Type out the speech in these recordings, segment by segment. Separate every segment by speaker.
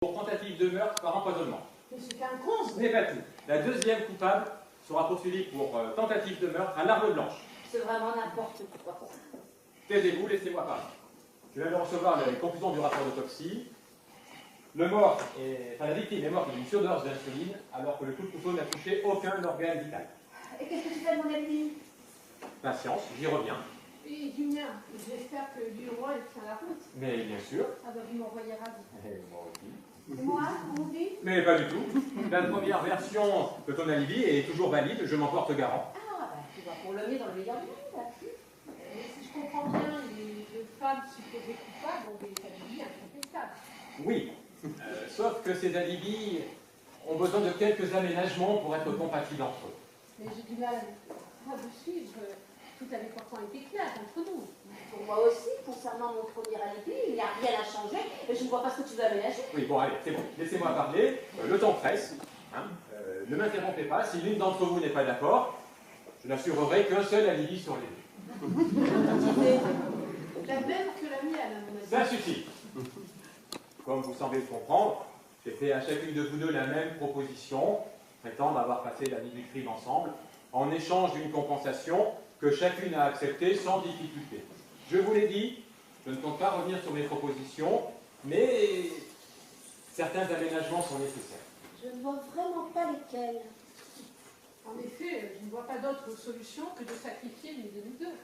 Speaker 1: pour tentative de meurtre par empoisonnement.
Speaker 2: Mais c'est un con,
Speaker 1: Ce n'est pas tout. La deuxième coupable sera poursuivie pour tentative de meurtre à l'arme blanche.
Speaker 3: C'est vraiment n'importe quoi.
Speaker 1: Taisez-vous, laissez-moi parler. Je viens de recevoir les conclusions du rapport d'autopsie. La victime est morte d'une surdose d'insuline alors que le coup de couteau n'a touché aucun organe vital.
Speaker 3: Et qu'est-ce que tu fais de mon ami?
Speaker 1: Patience, j'y reviens.
Speaker 2: Et du mien. J'espère que lui au moins il tient la route.
Speaker 1: Mais bien sûr.
Speaker 2: Ah bah vous m'envoyez ravi.
Speaker 1: Et moi aussi.
Speaker 3: Moi, on dit?
Speaker 1: Mais pas du tout. La première version de ton alibi est toujours valide, je m'en porte garant.
Speaker 3: Ah, bah tu vas pour le mieux dans le meilleur du monde.
Speaker 2: Si je comprends bien, les deux femmes supposées coupables ont des alibis incontestables.
Speaker 1: Oui, sauf que ces alibis ont besoin de quelques aménagements pour être compatibles entre eux.
Speaker 2: Mais j'ai du mal à vous suivre. Tout avait pourtant été clair entre nous.
Speaker 3: Pour moi aussi, concernant mon premier alibi, il n'y a rien à changer et je ne vois pas ce que tu veux aménager.
Speaker 1: Oui, bon, allez, c'est bon. Laissez-moi parler. Le temps presse. Hein. Ne m'interrompez pas. Si l'une d'entre vous n'est pas d'accord, je n'assurerai qu'un seul alibi sur les deux.
Speaker 2: La même que la mienne, à mon avis.
Speaker 1: Ça suffit. Comme vous semblez le comprendre, j'ai fait à chacune de vous deux la même proposition, prétendre avoir passé la nuit du crime ensemble, en échange d'une compensation que chacune a acceptée sans difficulté. Je vous l'ai dit, je ne compte pas revenir sur mes propositions, mais certains aménagements sont nécessaires.
Speaker 3: Je ne vois vraiment pas lesquels.
Speaker 2: En effet, je ne vois pas d'autre solution que de sacrifier l'une de nous deux.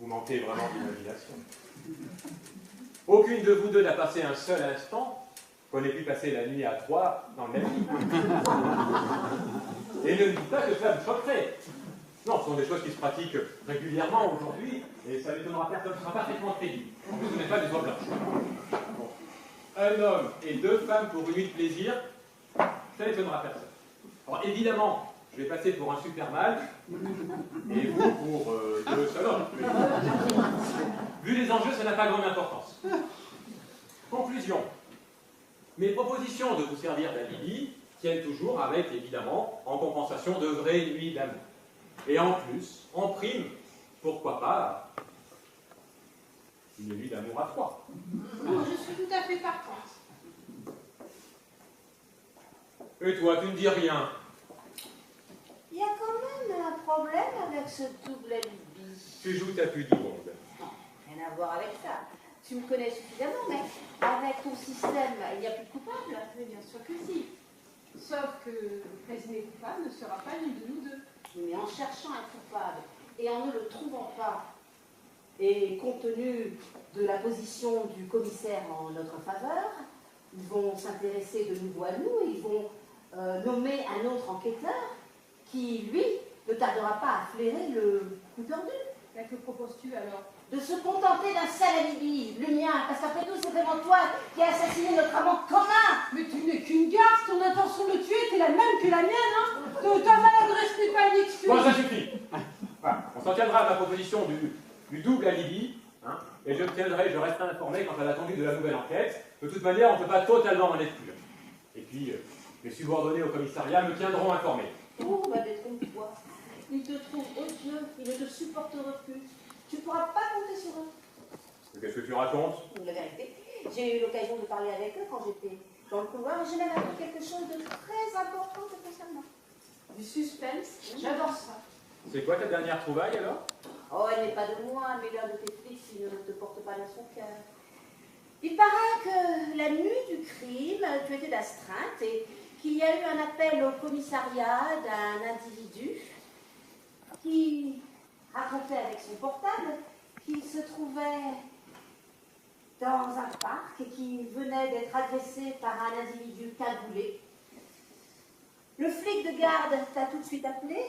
Speaker 1: Vous manquez vraiment d'imagination. Aucune de vous deux n'a passé un seul instant qu'on ait pu passer la nuit à trois dans le même lit. Et ne me dites pas que cela vous choquerait. Non, ce sont des choses qui se pratiquent régulièrement aujourd'hui, et ça n'étonnera personne, ce sera parfaitement crédible. En plus, ce n'est pas des oies blanches. Bon. Un homme et deux femmes pour une nuit de plaisir, ça n'étonnera personne. Alors évidemment, je vais passer pour un super mâle, et vous pour deux seuls hommes. Vu les enjeux, ça n'a pas grande importance. Conclusion. Mes propositions de vous servir d'alibi tiennent toujours avec, évidemment, en compensation de vraies nuits d'amour. Et en plus, en prime, pourquoi pas, une nuit d'amour à trois.
Speaker 2: Je suis tout à fait partante.
Speaker 1: Et toi, tu ne dis rien.
Speaker 3: Il y a quand même un problème avec ce double alibi.
Speaker 1: Tu joues ta plus du monde.
Speaker 3: Non, rien à voir avec ça. Tu me connais suffisamment, mais avec ton système, il n'y a plus de coupable.
Speaker 2: Mais bien sûr que si. Sauf que le présumé coupable ne sera pas l'une de nous deux.
Speaker 3: Mais en cherchant un coupable et en ne le trouvant pas, et compte tenu de la position du commissaire en notre faveur, ils vont s'intéresser de nouveau à nous et ils vont nommer un autre enquêteur qui, lui, ne tardera pas à flairer le coup perdu.
Speaker 2: Et que proposes-tu alors?
Speaker 3: De se contenter d'un seul alibi, le mien, parce qu'après tout, c'est vraiment toi qui as assassiné notre amant commun.
Speaker 2: Mais tu n'es qu'une garce, ton intention de le tuer était la même que la mienne, hein. Ta maladresse n'est pas une excuse.
Speaker 1: Bon, ça suffit. Voilà. On s'en tiendra à ma proposition du double alibi, hein, et je resterai informé quant à la conduite de la nouvelle enquête. De toute manière, on ne peut pas totalement en exclure. Et puis, les subordonnés au commissariat me tiendront informé.
Speaker 3: Oh, bah détrompe-toi. Ils te trouvent odieux, ils ne te supporteront plus. Tu ne pourras pas compter sur eux.
Speaker 1: Qu'est-ce que tu racontes?
Speaker 3: La vérité, j'ai eu l'occasion de parler avec eux quand j'étais dans le couloir et j'ai même appris quelque chose de très important te concernant.
Speaker 2: Du suspense, j'adore ça.
Speaker 1: C'est quoi ta dernière trouvaille alors?
Speaker 3: Oh, elle n'est pas de moi, mais l'un de tes flics s'il ne te porte pas dans son cœur. Il paraît que la nuit du crime, tu étais d'astreinte et qu'il y a eu un appel au commissariat d'un individu qui racontait avec son portable qu'il se trouvait dans un parc et qui venait d'être agressé par un individu cagoulé. Le flic de garde t'a tout de suite appelé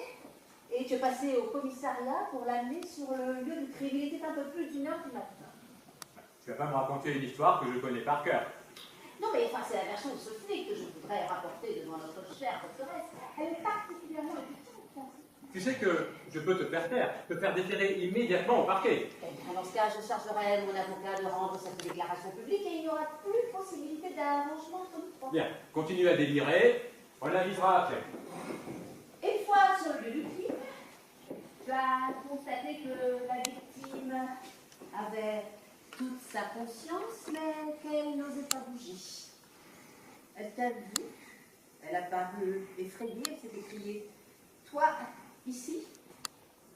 Speaker 3: et tu es passé au commissariat pour l'amener sur le lieu du crime. Il était un peu plus d'1h du matin.
Speaker 1: Tu vas pas me raconter une histoire que je connais par cœur.
Speaker 3: Non, mais enfin, c'est la version de ce flic que je voudrais rapporter devant notre chère forteresse. Elle est particulièrement efficace.
Speaker 1: Tu sais que je peux te faire déférer immédiatement au parquet.
Speaker 3: Eh bien, dans ce cas, je chargerai mon avocat de rendre cette déclaration publique et il n'y aura plus possibilité d'arrangement entre nous trois.
Speaker 1: Bien, continue à délirer, on l'avisera après.
Speaker 3: Une fois sur le lieu du crime, tu as constaté que la victime avait toute sa conscience, mais qu'elle n'osait pas bouger. Elle t'a vu, elle a paru effrayée, elle s'est écriée. Toi, ici?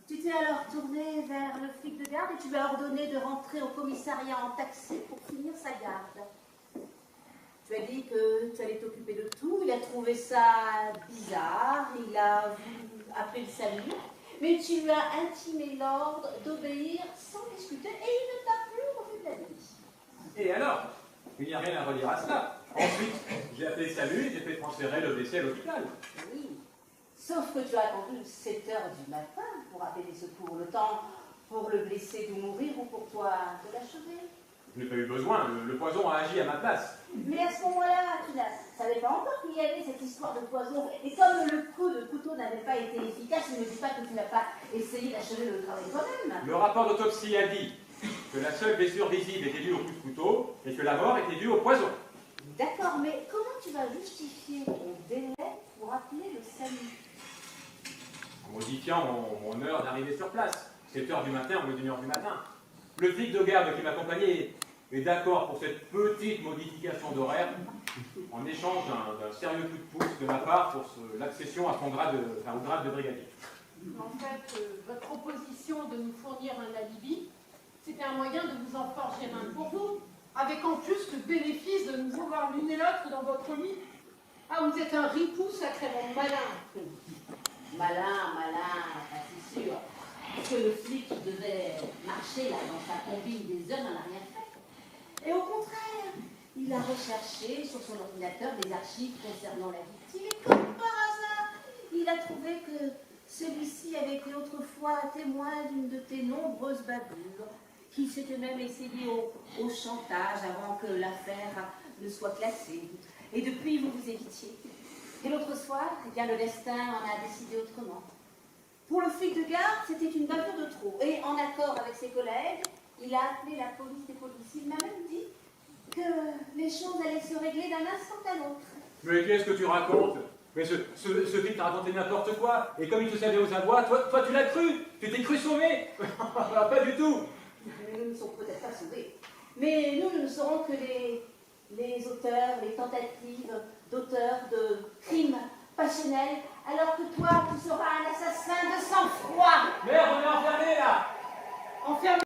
Speaker 3: Tu t'es alors tourné vers le flic de garde et tu lui as ordonné de rentrer au commissariat en taxi pour finir sa garde. Tu as dit que tu allais t'occuper de tout, il a trouvé ça bizarre, il a voulu appeler le salut, mais tu lui as intimé l'ordre d'obéir sans discuter et il ne t'a plus revu de la vie.
Speaker 1: Et alors? Il n'y a rien à redire à cela. Ensuite, j'ai appelé le salut et j'ai fait transférer le blessé à l'hôpital.
Speaker 3: Oui, sauf que tu as attendu 7 heures du matin pour appeler les secours, le temps pour le blessé de mourir ou pour toi de l'achever.
Speaker 1: Je n'ai pas eu besoin, le poison a agi à ma place.
Speaker 3: Mais à ce moment-là, tu ne savais pas encore qu'il y avait cette histoire de poison. Et comme le coup de couteau n'avait pas été efficace, ne me dis pas que tu n'as pas essayé d'achever le travail toi-même.
Speaker 1: Le rapport d'autopsie a dit que la seule blessure visible était due au coup de couteau et que la mort était due au poison.
Speaker 3: D'accord, mais comment tu vas justifier ton délai pour appeler le salut?
Speaker 1: En modifiant mon heure d'arrivée sur place. 7 heures du matin au lieu d'1 heure du matin. Le flic de garde qui m'accompagnait est d'accord pour cette petite modification d'horaire en échange d'un sérieux coup de pouce de ma part pour l'accession à son grade, au grade de brigadier.
Speaker 2: En fait, votre proposition de nous fournir un alibi, c'était un moyen de vous en forger un pour vous, avec en plus le bénéfice de nous avoir l'une et l'autre dans votre lit. Ah, vous êtes un ripou sacrément malin.
Speaker 3: Malin, c'est sûr. Parce que le flic qui devait marcher là dans sa combine des heures n'en a rien fait. Et au contraire, il a recherché sur son ordinateur des archives concernant la victime et comme par hasard, il a trouvé que celui-ci avait été autrefois témoin d'une de tes nombreuses bavures, qu'il s'était même essayé au chantage avant que l'affaire ne soit classée. Et depuis, vous vous évitiez. Et l'autre soir, eh bien, le destin en a décidé autrement. Pour le flic de garde, c'était une bavure de trop. Et en accord avec ses collègues, il a appelé la police des policiers. Il m'a même dit que les choses allaient se régler d'un instant à l'autre.
Speaker 1: Mais qu'est-ce que tu racontes? Mais ce flic t'a raconté n'importe quoi. Et comme il te savait aux abois, toi tu l'as cru. Tu t'es cru sauvé. Pas du tout.
Speaker 3: Mais nous ne sommes peut-être pas sauvés. Mais nous ne serons que les auteurs, les tentatives d'auteurs de crimes passionnels, alors que toi, tu seras un assassin de sang-froid.
Speaker 1: Merde, on est enfermé là.
Speaker 2: Enfermé